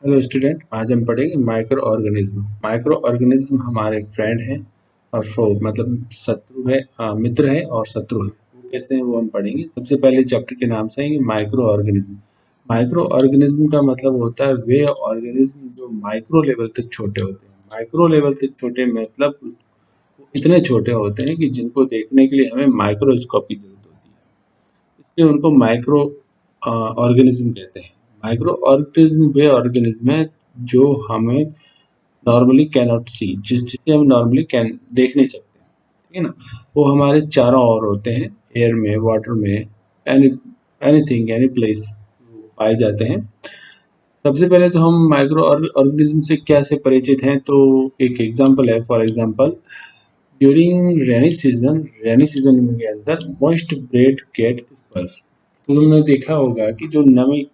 Hello student, आज हम पढ़ेंगे माइक्रो ऑर्गेनिज्म। माइक्रो ऑर्गेनिज्म हमारे फ्रेंड हैं और फो मतलब शत्रु है, मित्र है और शत्रु है। वो कैसे हैं वो हम पढ़ेंगे। सबसे पहले चैप्टर के नाम से है माइक्रो ऑर्गेनिज्म। माइक्रो ऑर्गेनिज्म का मतलब होता है वे ऑर्गेनिज्म जो माइक्रो लेवल तक छोटे होते हैं। माइक्रो लेवल तक छोटे मतलब वो इतने छोटे होते हैं कि जिनको देखने के लिए हमें माइक्रोस्कोप की जरूरत होती है, इसलिए उनको माइक्रो ऑर्गेनिज्म कहते हैं। माइक्रो ऑर्गेनिज्म वे ऑर्गेनिज्म है जो हमें नॉर्मली कैनॉट सी, जिसे हम नॉर्मली कैन देख नहीं सकते, ठीक है ना। वो हमारे चारों ओर होते हैं, एयर में, वाटर में, एनी एनीथिंग एनी प्लेस पाए जाते हैं। सबसे पहले तो हम माइक्रो ऑर्गेनिज्म से क्या से परिचित हैं, तो एक एग्जांपल है। For example, during rainy season के अंदर मॉइस्ट ब्रेड गेट स्पॉइल्स। तो तुमने देखा होगा कि जो नमी,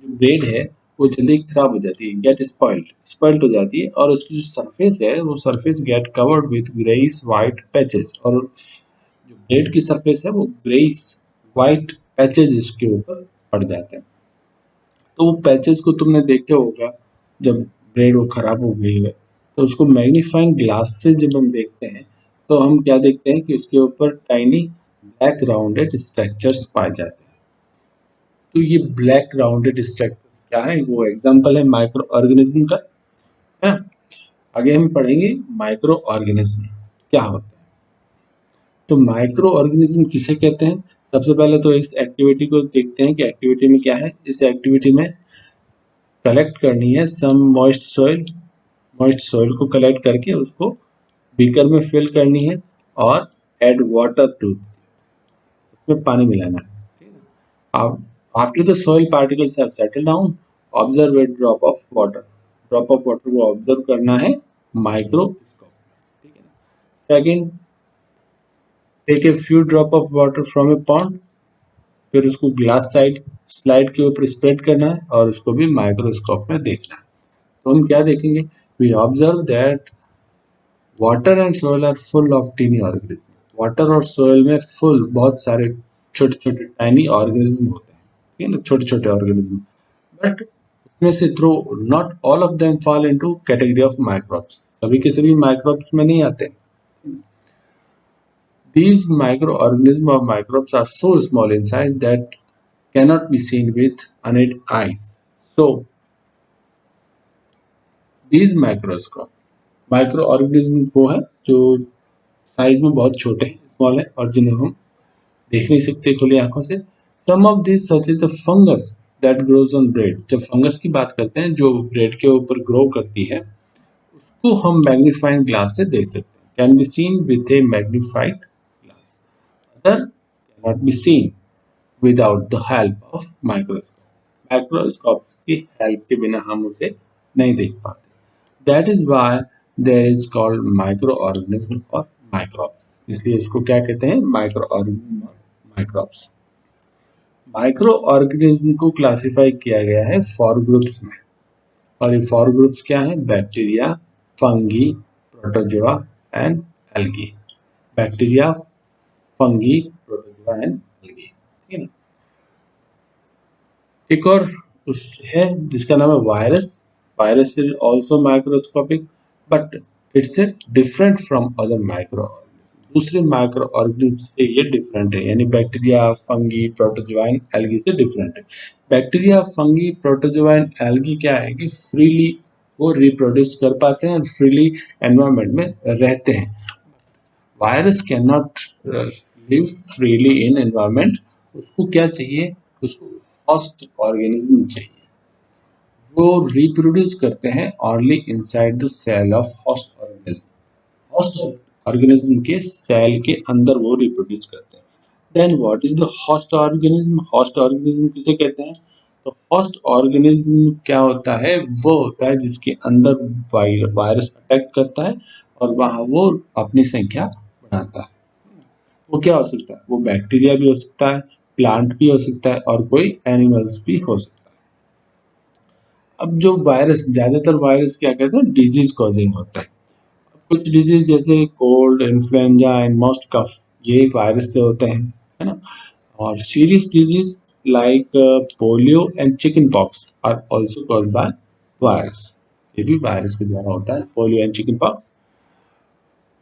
जो ब्रेड है, वो जल्दी खराब हो जाती है, गेट स्पॉइल्ड हो जाती है, और उसकी जो सरफेस है वो surface get covered with greyish white patches. और जो ब्रेड की सरफेस है वो ग्रेइश वाइट पैचेस इसके ऊपर पड़ जाते हैं। तो वो पैचेस को तुमने देखे होगा, जब ब्रेड वो खराब हो गई है तो उसको मैग्नीफाइंग ग्लास से जब हम देखते हैं तो हम क्या देखते हैं कि उसके ऊपर टाइनी ब्लैक राउंडेड स्ट्रक्चर्स पाए जाते हैं। तो ये ब्लैक राउंडेड स्ट्रक्चर्स क्या है, वो एग्जांपल है माइक्रो ऑर्गेनिज्म का, है ना। आगे हम पढ़ेंगे माइक्रो ऑर्गेनिज्म क्या होता है। तो माइक्रो ऑर्गेनिज्म किसे कहते हैं। सबसे पहले तो इस एक्टिविटी को देखते हैं कि एक्टिविटी में क्या है। इस एक्टिविटी में कलेक्ट करनी है सम मॉइस्ट सॉइल को कलेक्ट करके उसको बीकर में फिल करनी है और ऐड वाटर टू, उसमें पानी मिलाना है, ठीक है। अब after the soil particles have settle down, observe a drop of water. Drop of water को ऑब्जर्व करना है माइक्रोस्कोप, ठीक है ना। Second, take a few drop of water from a pond, फिर उसको ग्लास साइड स्लाइड के ऊपर स्प्रेड करना है और उसको भी माइक्रोस्कोप में देखना है। तो हम क्या देखेंगे, we observe that water and soil are full of tiny organism. Water और सोयल में फुल बहुत सारे छोटे छोटे टाइनी ऑर्गेनिज्म होते हैं, ठीक है ना, छोटे छोटे ऑर्गेनिज्म। बट उसमें से through not all of them fall into category of microbes, सभी के सभी माइक्रोब्स में नहीं आते। These microorganisms or microbes are so small in size that cannot be seen with unaided eyes. So these micro organism वो है जो size में बहुत छोटे हैं, स्मॉल है, और जिन्हें हम देख नहीं सकते खुली आंखों से। Some of this such is the fungus that grows on bread. जब फंगस की बात करते हैं जो ब्रेड के ऊपर ग्रो करती है, उसको हम मैग्नीफाइंग ग्लास से देख सकते हैं, can be seen with a magnified glass. Other can not be seen without the help of microscope. Microscopes की हेल्प के बिना हम उसे नहीं देख पाते। That is why there is called micro organism और माइक्रोब्स। इसलिए इसको क्या कहते हैं, माइक्रो ऑर्गेनिज्म और माइक्रोब्स। माइक्रो ऑर्गेनिज्म को क्लासिफाई किया गया है 4 ग्रुप्स में, और ये 4 ग्रुप्स क्या हैं, bacteria, fungi, protozoa and algae. Bacteria, fungi, protozoa and algae, ठीक है ना। एक और उस है जिसका नाम है virus. Virus is also microscopic but it's different from other micro organism. दूसरे माइक्रो ऑर्गेनिज्म से ये डिफरेंट है, यानी bacteria, fungi, protozoa and algae से डिफरेंट है। Bacteria, fungi, protozoa and algae क्या है कि फ्रीली वो रिप्रोड्यूस कर पाते हैं और फ्रीली एनवायरमेंट में रहते हैं। Virus can not live freely in environment. उसको क्या चाहिए, उसको होस्ट ऑर्गेनिज्म चाहिए। वो रिप्रोड्यूस करते हैं only inside the cell of host organism. Host organism के सेल के अंदर वो रिप्रोड्यूस करते हैं। Then what is the host organism. Host organism किसे कहते हैं, तो होस्ट ऑर्गेनिज्म क्या होता है, वो होता है जिसके अंदर वायरस अटैक करता है और वहां वो अपनी संख्या बढ़ाता है। वो क्या हो सकता है, वो बैक्टीरिया भी हो सकता है, प्लांट भी हो सकता है और कोई एनिमल्स भी हो सकता है। अब जो वायरस, ज्यादातर वायरस क्या कहते हैं, डिजीज कॉजिंग होता है। कुछ डिजीज जैसे cold, influenza and most cough, ये वायरस से होते हैं, है ना। और serious disease like polio and chicken pox are also caused by virus, ये भी वायरस के द्वारा होता है, पोलियो एंड चिकन पॉक्स।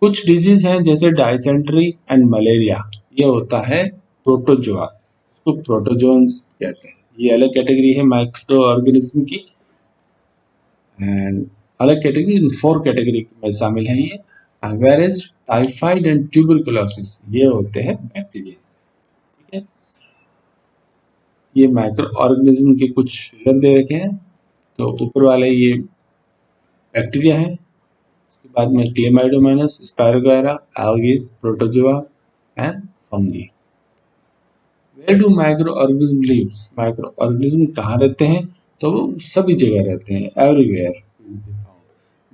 कुछ डिजीज हैं जैसे डायसेंट्री एंड मलेरिया, ये होता है प्रोटोजोआ, इसको प्रोटोजोन्स कहते हैं। ये अलग कैटेगरी है माइक्रो ऑर्गेनिज्म की, एंड अलग कैटेगरी, 4 कैटेगरी में शामिल है ये। वेरेज टाइफाइड एंड ट्यूबरकुलोसिस, ये होते हैं बैक्टीरिया। ठीक है, ये माइक्रो ऑर्गेनिज्म के कुछ फिगर दे रखे हैं। तो ऊपर वाले ये बैक्टीरिया है, उसके बाद में chlamydomonas, spirogyra, algae, protozoa and fungi. Where do micro organism lives, micro organism कहाँ रहते हैं? तो वो सभी जगह रहते हैं, everywhere.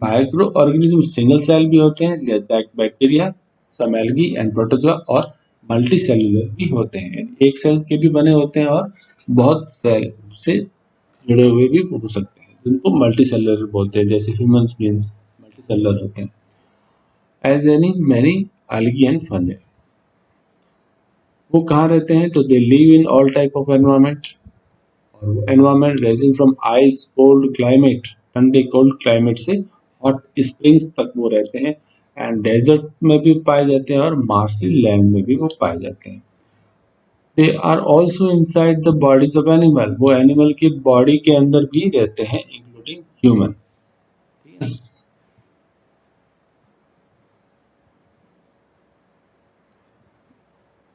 Micro organism single cell भी होते हैं like bacteria, some algae and protozoa, और मल्टी सेलुलर भी होते हैं, एक सेल के भी बने होते हैं और बहुत सेल से जुड़े हुए भी हो सकते हैं, जिनको मल्टी सेलुलर बोलते हैं, जैसे ह्यूमंस बीइंग्स मल्टी सेलुलर होते हैं। As any many algae and fungi, वो कहाँ रहते हैं? तो they live in all type of environment, और वो environment ranging from ice cold climate, ठंडे कोल्ड क्लाइमेट से हॉट स्प्रिंग्स तक वो रहते हैं, एंड डेजर्ट में भी पाए जाते हैं और मार्सी लैंड में भी वो पाए जाते हैं। They are also inside the bodies of animal, वो एनिमल की बॉडी के अंदर भी रहते हैं, including humans.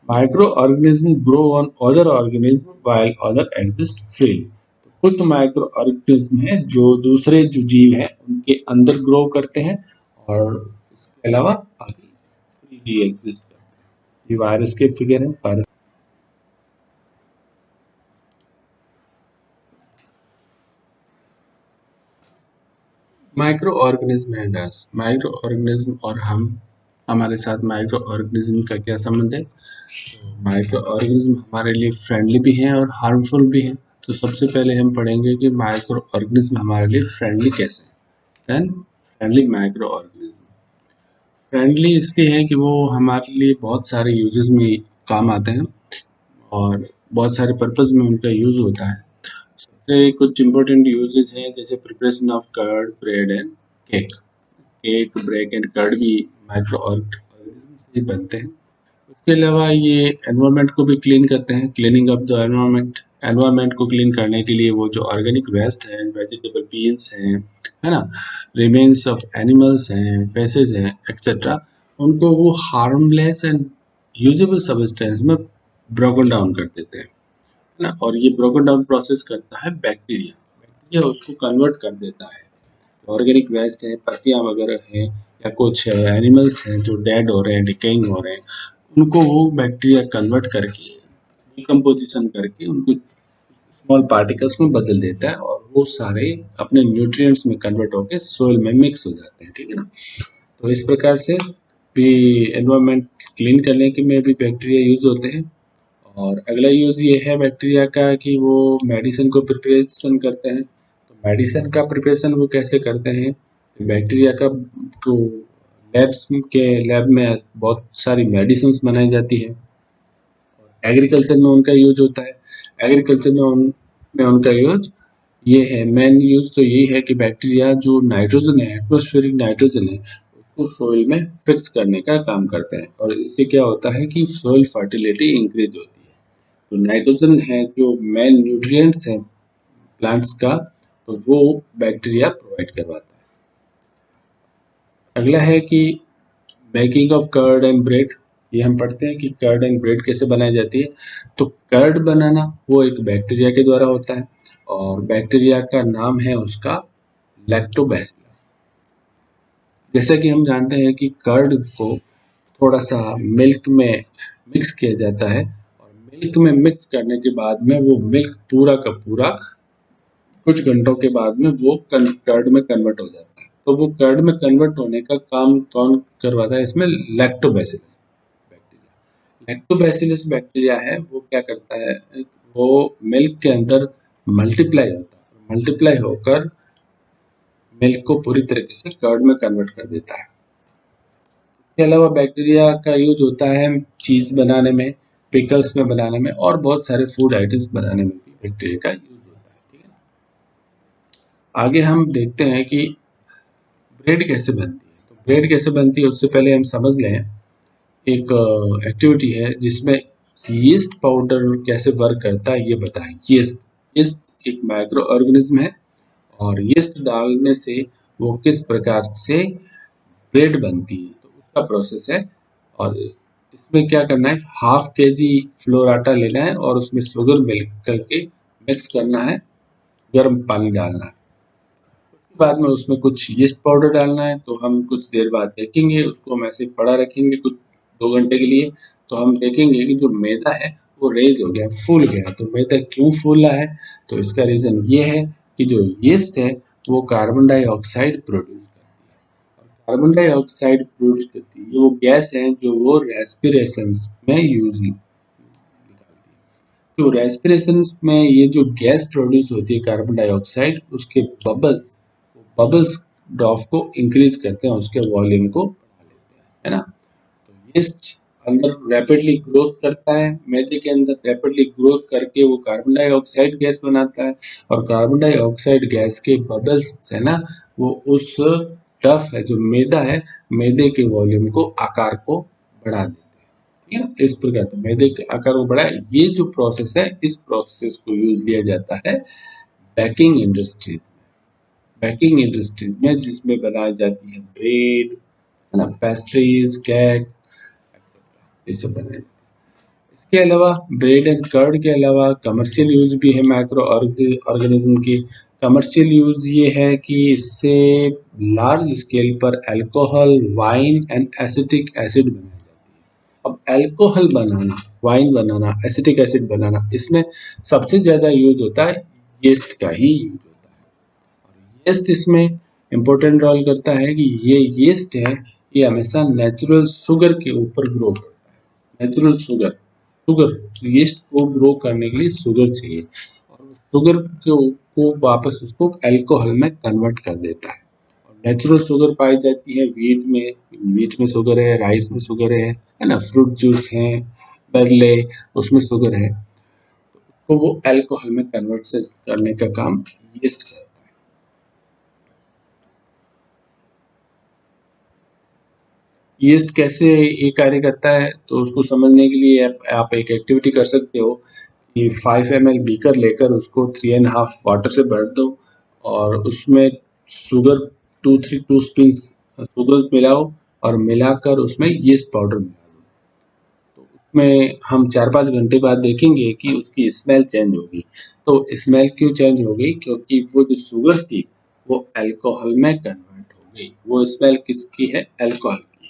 Micro organism grow on other organism while other exist freely, कुछ माइक्रो ऑर्गेनिज्म हैं जो दूसरे जो जीव हैं उनके अंदर ग्रो करते हैं और उसके अलावा बाकी फ्रीली एग्जिस्ट करते हैं। ये वायरस के फिगर हैं, virus. Micro organism and us, micro organism और हम, हमारे साथ माइक्रो ऑर्गेनिज्म का क्या संबंध है? माइक्रो ऑर्गेनिज्म हमारे लिए फ्रेंडली भी हैं और हार्मफुल भी हैं। तो सबसे पहले हम पढ़ेंगे कि माइक्रो ऑर्गेनिज्म हमारे लिए फ्रेंडली कैसे है। Then friendly micro organism, friendly इसलिए है कि वो हमारे लिए बहुत सारे यूजेस में काम आते हैं और बहुत सारे पर्पस में उनका यूज होता है। सबसे कुछ इम्पोर्टेंट यूजेस हैं जैसे preparation of curd, bread and cake. Cake, bread and curd भी माइक्रो ऑर्गेनिज्म से बनते हैं। उसके अलावा ये एनवायरनमेंट को भी क्लीन करते हैं, cleaning of the environment. Environment को क्लीन करने के लिए वो जो ऑर्गेनिक वेस्ट है, वेजिटेबल पील्स हैं, है ना, रिमेन्स ऑफ एनिमल्स हैं, फेसेस हैं, एक्सेट्रा, उनको वो हार्मलेस एंड यूजेबल सब्सटेंस में ब्रोकन डाउन कर देते हैं, है ना। और ये ब्रोकन डाउन प्रोसेस करता है बैक्टीरिया, बैक्टीरिया उसको कन्वर्ट कर देता है। ऑर्गेनिक वेस्ट है, पत्तियां वगैरह हैं, या कुछ एनिमल्स हैं जो डेड हो रहे हैं, डिकेइंग हो रहे हैं, उनको वो बैक्टीरिया कन्वर्ट करके, डिकम्पोजिशन करके उनको स्मॉल पार्टिकल्स में बदल देता है और वो सारे अपने न्यूट्रिएंट्स में कन्वर्ट होकर सोइल में मिक्स हो जाते हैं, ठीक है ना। तो इस प्रकार से भी एनवायरनमेंट क्लीन करने के में भी बैक्टीरिया यूज होते हैं। और अगला यूज ये है बैक्टीरिया का कि वो मेडिसिन को प्रिपरेशन करते हैं। तो मेडिसिन का प्रिपरेशन वो कैसे करते हैं? बैक्टीरिया का को लैब्स के लैब में बहुत सारी मेडिसिन बनाई जाती है, एग्रीकल्चर में उनका यूज होता है। एग्रीकल्चर में उनका यूज ये है, मेन यूज तो ये है कि बैक्टीरिया जो नाइट्रोजन है, एटमॉस्फेरिक नाइट्रोजन है, उसको सोइल में फिक्स करने का काम करते हैं और इससे क्या होता है कि सोइल फर्टिलिटी इंक्रीज होती है। तो नाइट्रोजन है जो मेन न्यूट्रिएंट्स है प्लांट्स का, तो वो बैक्टीरिया प्रोवाइड करवाता है। अगला है कि making of curd and bread, ये हम पढ़ते हैं कि कर्ड एंड ब्रेड कैसे बनाई जाती है। तो कर्ड बनाना वो एक बैक्टीरिया के द्वारा होता है और बैक्टीरिया का नाम है उसका लैक्टोबैसिलस। जैसा कि हम जानते हैं कि कर्ड को थोड़ा सा मिल्क में मिक्स किया जाता है और मिल्क में मिक्स करने के बाद में वो मिल्क पूरा का पूरा कुछ घंटों के बाद में वो कर्ड में कन्वर्ट हो जाता है। तो वो कर्ड में कन्वर्ट होने का काम कौन करवाता है? इसमें लैक्टोबैसिलस बैक्टीरिया। लैक्टोबैसिलस बैक्टीरिया है वो क्या करता है, वो मिल्क के अंदर मल्टीप्लाई होता है, मल्टीप्लाई होकर मिल्क को पूरी तरीके से कर्ड में कन्वर्ट कर देता है। इसके अलावा बैक्टीरिया का यूज होता है चीज बनाने में, पिकल्स में बनाने में और बहुत सारे फूड आइटम्स बनाने में भी बैक्टीरिया का यूज होता है, ठीक है ना। आगे हम देखते हैं कि ब्रेड कैसे बनती है। तो ब्रेड कैसे बनती है उससे पहले हम समझ लें, एक एक्टिविटी है जिसमें यीस्ट पाउडर कैसे वर्क करता है ये बताएं। यीस्ट यीस्ट एक माइक्रो ऑर्गेनिज्म है और यीस्ट डालने से वो किस प्रकार से ब्रेड बनती है तो उसका प्रोसेस है। और इसमें क्या करना है, हाफ के जी फ्लोर आटा लेना है और उसमें शुगर मिल्क करके मिक्स करना है, गर्म पानी डालना है। उसके बाद में उसमें कुछ यीस्ट पाउडर डालना है। तो हम कुछ देर बाद देखेंगे, उसको हम ऐसे पड़ा रखेंगे कुछ 2 घंटे के लिए। तो हम देखेंगे कि जो मैदा है वो रेज हो गया, फूल गया। तो मैदा क्यों फूला है, तो इसका रीज़न ये है कि जो यीस्ट है वो कार्बन डाइऑक्साइड प्रोड्यूस करती है। और कार्बन डाइऑक्साइड प्रोड्यूस करती है, ये वो गैस है जो वो रेस्पिरेशन में यूज निकालती है। तो रेस्पिरेशन में ये जो गैस प्रोड्यूस होती है कार्बन डाइऑक्साइड, उसके बबल्स बबल्स डॉफ को इंक्रीज करते हैं, उसके वॉल्यूम को बढ़ा लेते हैं, है ना। तो यीस्ट अंदर रैपिडली ग्रोथ करता है, मैदे के अंदर रैपिडली ग्रोथ करके वो कार्बन डाइऑक्साइड गैस बनाता है। और कार्बन डाइऑक्साइड गैस के बबल्स है ना, वो उस टफ है जो मैदा है, मैदे के वॉल्यूम को आकार को बढ़ा देते हैं। ठीक है ना, इस प्रकार से मैदे के आकार को बढ़ाए। ये जो प्रोसेस है, इस प्रोसेस को यूज लिया जाता है बेकिंग इंडस्ट्रीज, बेकिंग इंडस्ट्रीज में, जिसमें बनाई जाती है ब्रेड, है ना, पेस्ट्रीज, केक एक्सेट्रा, ये सब बनाए। इसके अलावा ब्रेड एंड कर्ड के अलावा कमर्शियल यूज भी है माइक्रो ऑर्गेनिज्म की। कमर्शियल यूज ये है कि इससे लार्ज स्केल पर alcohol, wine and acetic acid बनाई जाती है। अब अल्कोहल बनाना, वाइन बनाना, एसिटिक एसिड बनाना, इसमें सबसे ज्यादा यूज होता है यीस्ट का ही यूज होता है। यीस्ट इसमें इम्पोर्टेंट रोल करता है कि ये यीस्ट है, ये हमेशा नेचुरल शुगर के ऊपर ग्रो करता है। नेचुरल शुगर, शुगर यीस्ट को ग्रो करने के लिए शुगर चाहिए और शुगर को वापस उसको अल्कोहल में कन्वर्ट कर देता है। और नेचुरल शुगर पाई जाती है वीट में शुगर है, राइस में शुगर है ना, फ्रूट जूस है, बरले, उसमें शुगर है। तो वो अल्कोहल में कन्वर्ट से करने का काम यीस्ट करता है। यीस्ट कैसे ये कार्य करता है तो उसको समझने के लिए आप एक एक्टिविटी कर सकते हो कि 5 ml बीकर लेकर उसको 3.5 वाटर से भर दो और उसमें शुगर 2 स्पून शुगर मिलाओ और मिलाकर उसमें यीस्ट पाउडर मिला दो। तो उसमें हम 4-5 घंटे बाद देखेंगे कि उसकी स्मेल चेंज होगी। तो स्मेल क्यों चेंज होगी, क्योंकि वो जो शुगर थी वो अल्कोहल में कन्वर्ट हो गई। वो स्मेल किसकी है, अल्कोहल की है।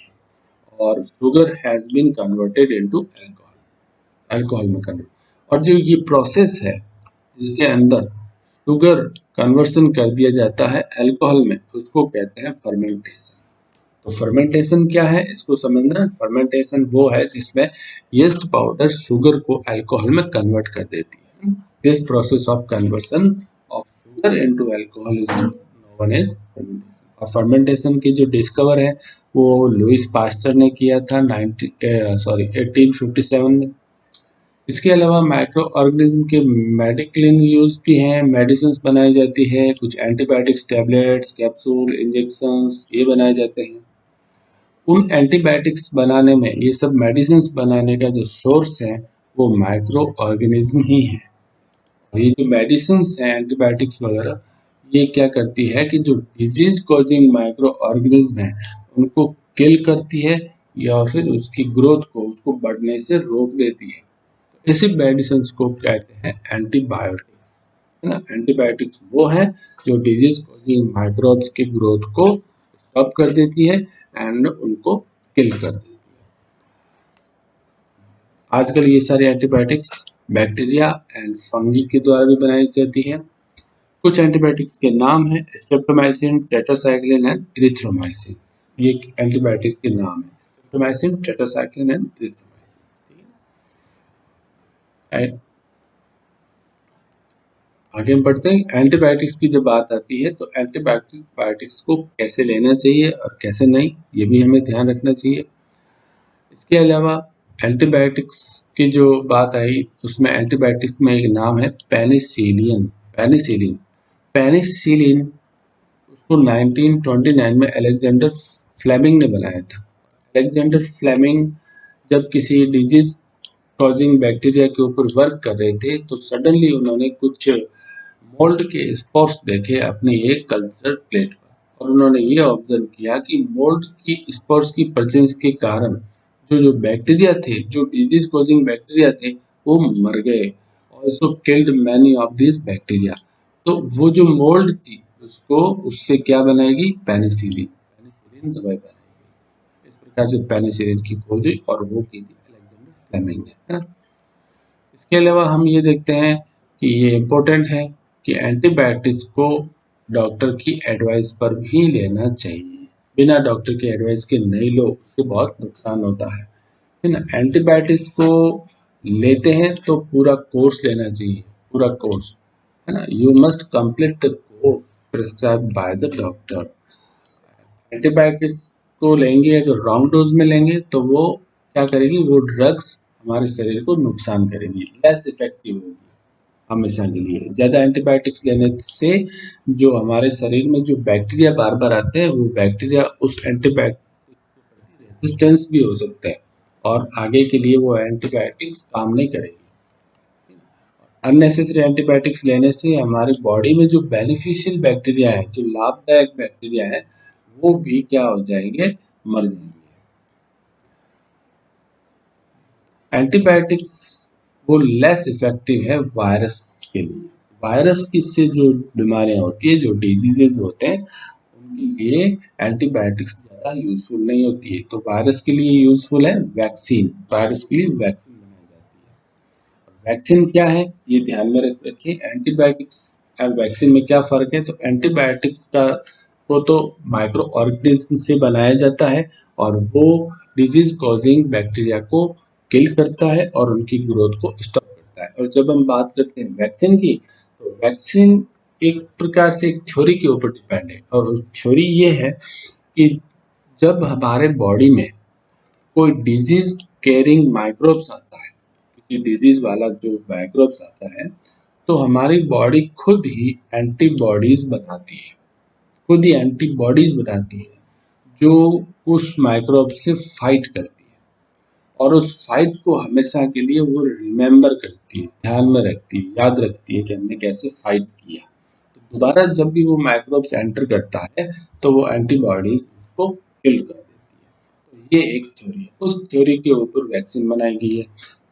और sugar has been converted into alcohol, alcohol में कन्वर्ट। और जो ये प्रोसेस है जिसके अंदर शुगर कन्वर्सन कर दिया जाता है अल्कोहल में, उसको कहते हैं फर्मेंटेशन। तो फर्मेंटेशन क्या है इसको समझना। फर्मेंटेशन वो है जिसमें यीस्ट पाउडर शुगर को अल्कोहल में कन्वर्ट कर देती है। This process of conversion of sugar into alcohol is known as fermentation. और फर्मेंटेशन की जो डिस्कवर है वो लुइस पास्चर ने किया था 1857 में। इसके अलावा माइक्रो ऑर्गेनिज्म के मेडिकल यूज भी हैं, मेडिसिन बनाई जाती है, कुछ एंटीबायोटिक्स, टैबलेट्स, कैप्सूल, इंजेक्शंस ये बनाए जाते हैं। उन एंटीबायोटिक्स बनाने में, ये सब मेडिसिन बनाने का जो सोर्स है वो माइक्रो ऑर्गेनिज्म ही है। और ये जो मेडिसिन हैं एंटीबायोटिक्स वगैरह, ये क्या करती है कि जो डिजीज कॉजिंग माइक्रो ऑर्गेनिज्म है उनको किल करती है या फिर उसकी ग्रोथ को, उसको बढ़ने से रोक देती है। इसी मेडिसिन को कहते हैं एंटीबायोटिक्स, है ना। एंटीबायोटिक्स वो है जो डिजीज कॉजिंग माइक्रोब्स के ग्रोथ को स्टॉप कर देती है एंड उनको किल कर देती है। आजकल ये सारे एंटीबायोटिक्स बैक्टीरिया एंड फंगी के द्वारा भी बनाई जाती है। कुछ एंटीबायोटिक्स के नाम है स्ट्रेप्टोमाइसिन, टेट्रासाइक्लिन एंड इरिथ्रोमाइसिन। ये एंटीबायोटिक्स के नाम है, स्ट्रेप्टोमाइसिन, टेट्रासाइक्लिन एंड इरिथ्रोमाइसिन। आगे हम पढ़ते हैं। एंटीबायोटिक्स की जब बात आती है तो एंटीबायोटिक्स को कैसे लेना चाहिए और कैसे नहीं, ये भी हमें ध्यान रखना चाहिए। इसके अलावा एंटीबायोटिक्स की जो बात आई उसमें एंटीबायोटिक्स में एक नाम है पेनिसिलिन। पेनिसिलिन पेनिसिलिन तो 1929 में अलेक्जेंडर फ्लेमिंग ने बनाया था। अलेक्जेंडर फ्लेमिंग जब किसी डिजीज कॉजिंग बैक्टीरिया के ऊपर वर्क कर रहे थे तो सडनली उन्होंने कुछ मोल्ड के स्पोर्स देखे अपनी एक कल्चर प्लेट पर, और उन्होंने ये ऑब्जर्व किया कि मोल्ड की स्पोर्स की प्रेजेंस के कारण जो जो बैक्टीरिया थे, जो डिजीज कॉजिंग बैक्टीरिया थे, वो मर गए, also killed many of this bacteria. तो वो जो मोल्ड थी उसको उससे क्या बनाएगी, पेनिसिलिन, पेनिसिलिन दवाई बनाएगी। इस प्रकार से पेनिसिलिन की खोज हुई और वो की थी अलेक्जेंडर फ्लेमिंग ने, है ना। इसके अलावा हम ये देखते हैं कि ये इम्पोर्टेंट है कि एंटीबायोटिक्स को डॉक्टर की एडवाइस पर भी लेना चाहिए। बिना डॉक्टर की एडवाइस के नहीं लो, उससे बहुत नुकसान होता है ना। एंटीबायोटिक्स को लेते हैं तो पूरा कोर्स लेना चाहिए, पूरा कोर्स, है ना। You must complete the course prescribe by the doctor. Antibiotics को लेंगे अगर रॉन्ग डोज में लेंगे तो वो क्या करेगी, वो ड्रग्स हमारे शरीर को नुकसान करेगी, लेस इफेक्टिव होगी हमेशा के लिए। ज़्यादा एंटीबायोटिक्स लेने से जो हमारे शरीर में जो बैक्टीरिया बार बार आते हैं वो बैक्टीरिया उस एंटीबायोटिक रेजिस्टेंस भी हो सकता है और आगे के लिए वो एंटीबायोटिक्स काम नहीं करेगी। अननेसेसरी एंटीबायोटिक्स लेने से हमारी बॉडी में जो बेनिफिशियल बैक्टीरिया है, जो लाभदायक बैक्टीरिया है, वो भी क्या हो जाएंगे, मर जाएंगे। एंटीबायोटिक्स वो लेस इफेक्टिव है वायरस के लिए। वायरस की से जो बीमारियां होती है, जो डिजीजेज होते हैं, उनके लिए एंटीबायोटिक्स ज़्यादा यूजफुल नहीं होती है। तो वायरस के लिए यूजफुल है वैक्सीन, वायरस के लिए वैक्सीन बनाई जाती है। वैक्सीन क्या है ये ध्यान में रखिए। एंटीबायोटिक्स और वैक्सीन में क्या फ़र्क है, तो एंटीबायोटिक्स का को तो माइक्रो ऑर्गेनिज्म से बनाया जाता है और वो डिजीज कॉजिंग बैक्टीरिया को किल करता है और उनकी ग्रोथ को स्टॉप करता है। और जब हम बात करते हैं वैक्सीन की, तो वैक्सीन एक प्रकार से एक थ्योरी के ऊपर डिपेंड है, और उस थ्योरी ये है कि जब हमारे बॉडी में कोई डिजीज कैरिंग माइक्रोब्स आता है, किसी डिजीज वाला जो माइक्रोब्स आता है, तो हमारी बॉडी खुद ही एंटीबॉडीज बनाती है, खुद ही एंटीबॉडीज बनाती है जो उस माइक्रोब से फाइट करती है, और उस फाइट को हमेशा के लिए वो रिमेम्बर करती है, ध्यान में रखती है, याद रखती है कि हमने कैसे फाइट किया। तो दोबारा जब भी वो माइक्रोब्स एंटर करता है तो वो एंटीबॉडीज उसको किल कर देती है। तो ये एक थ्योरी है, उस थ्योरी के ऊपर वैक्सीन बनाई गई है।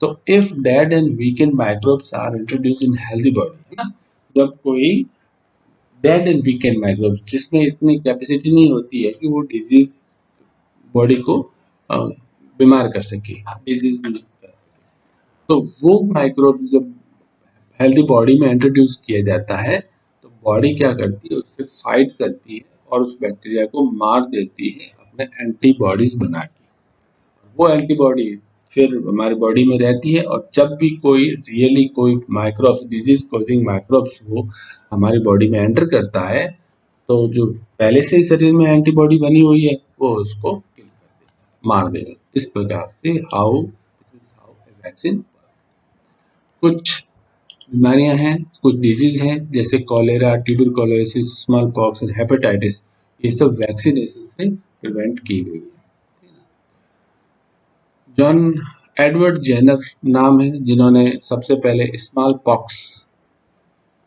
तो if dead and weakened microbes are introduce in healthy body, है ना, जब कोई डेड एंड वीकेंड माइक्रोब्स जिसमें इतनी कैपेसिटी नहीं होती है कि वो डिजीज बॉडी को बीमार कर सके, डिजीज भी कर सके, तो वो माइक्रोब जब हेल्दी बॉडी में इंट्रोड्यूस किया जाता है तो बॉडी क्या करती है, उससे फाइट करती है और उस बैक्टीरिया को मार देती है अपने एंटीबॉडीज बना के। वो एंटीबॉडी फिर हमारी बॉडी में रहती है, और जब भी कोई रियली कोई माइक्रोब्स, डिजीज कॉजिंग माइक्रोब्स वो हमारी बॉडी में एंटर करता है तो जो पहले से ही शरीर में एंटीबॉडी बनी हुई है वो उसको किल कर देगा, मार देगा। इस प्रकार से हाउ वैक्सीन। कुछ बीमारियां हैं, कुछ डिजीज हैं जैसे कॉलेरा, ट्यूबरकुलोसिस, स्मॉल पॉक्स और हेपेटाइटिस, ये सब वैक्सीनेशन से प्रिवेंट की गई है। जॉन एडवर्ड जेनर नाम है जिन्होंने सबसे पहले स्मॉल पॉक्स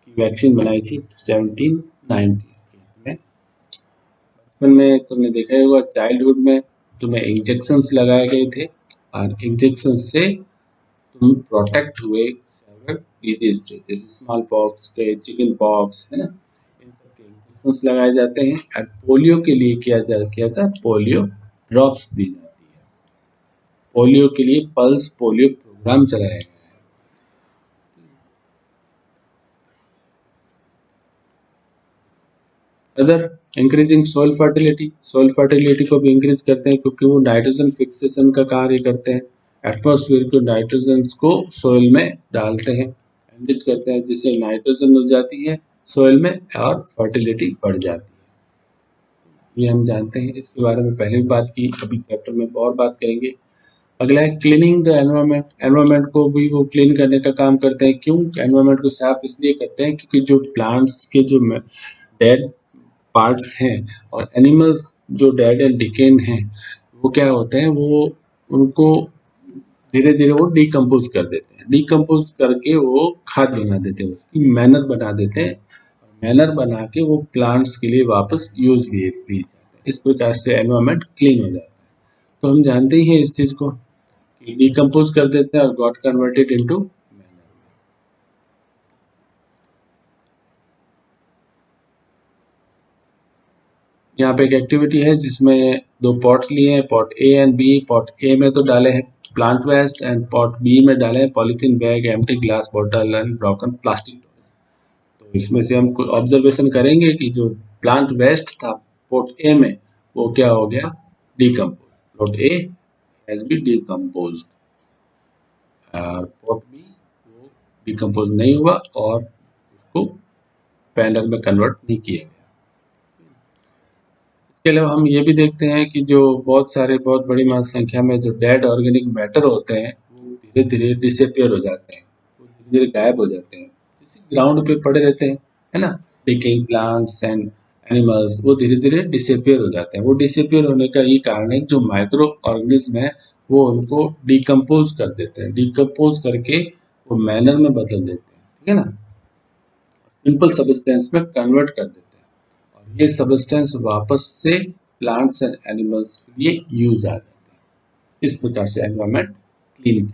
की वैक्सीन बनाई थी 1790 में। बचपन में तुमने देखा ही होगा, चाइल्डहुड में तुम्हें इंजेक्शंस लगाए गए थे और इंजेक्शन से तुम प्रोटेक्ट हुए डिजीज से, जैसे स्मॉल पॉक्स के, चिकन पॉक्स, है ना, इन सब के इंजेक्शंस लगाए जाते हैं। और पोलियो के लिए किया था, पोलियो ड्रॉप्स दी जाती है। पोलियो के लिए पल्स पोलियो प्रोग्राम चलाया गया है। Other increasing soil fertility, soil fertility को भी इंक्रीज करते हैं क्योंकि वो नाइट्रोजन फिक्सेशन का कार्य करते हैं। एटमॉस्फेयर को नाइट्रोजन को सॉइल में डालते हैं, एनरिच करते हैं, जिससे नाइट्रोजन हो जाती है सॉइल में और फर्टिलिटी बढ़ जाती है। ये हम जानते हैं, इसके बारे में पहले भी बात की, अभी चैप्टर में और बात करेंगे। अगला है क्लीनिंग द एनवायरनमेंट। एनवायरनमेंट को भी वो क्लीन करने का काम करते हैं। क्यों एनवायरनमेंट को साफ इसलिए करते हैं क्योंकि जो प्लांट्स के जो डेड पार्ट्स हैं, और एनिमल्स जो डेड एंड डिकेन हैं वो क्या होते हैं, वो उनको धीरे धीरे वो डिकम्पोज कर देते हैं, डिकम्पोज करके वो खाद बना देते हैं, उसकी मैनर बना देते हैं, मैनर बना के वो प्लांट्स के लिए वापस यूज लिए जाते हैं। इस प्रकार से एनवायरमेंट क्लीन हो जाता है। तो हम जानते ही हैं इस चीज को कि डिकम्पोज कर देते हैं और गॉट कन्वर्टेड इनटू। यहाँ पे एक एक्टिविटी है जिसमें दो पॉट लिए हैं, pot A and B. Pot A में तो डाले हैं plant waste and pot B में डाले हैं polythene bag, empty glass bottle and broken plastic. तो इसमें से हम ऑब्जर्वेशन करेंगे कि जो प्लांट वेस्ट था पॉट ए में वो क्या हो गया, decompose. Pot A has be decompose, और पॉट बी वो डिकम्पोज नहीं हुआ और उसको पैनल में कन्वर्ट नहीं किया गया। इसके अलावा हम ये भी देखते हैं कि जो बहुत बड़ी संख्या में जो डेड ऑर्गेनिक मैटर होते हैं वो धीरे धीरे डिसअपियर हो जाते हैं, वो धीरे धीरे गायब हो जाते हैं, जैसे ग्राउंड पे पड़े रहते हैं, है ना। डिकेइंग प्लांट्स एंड एनिमल्स वो धीरे धीरे डिसअपियर हो जाते हैं। वो डिसअपियर होने का ये कारण है जो माइक्रो ऑर्गेनिज्म है वो उनको डिकम्पोज कर देते हैं, डिकम्पोज करके वो मैनर में बदल देते हैं, ठीक है ना, सिंपल सब्सटेंस में कन्वर्ट कर देते हैं, और ये सब्सटेंस वापस से प्लांट्स एंड एनिमल्स के लिए यूज आ जाते हैं। इस प्रकार से एनवायरमेंट क्लीन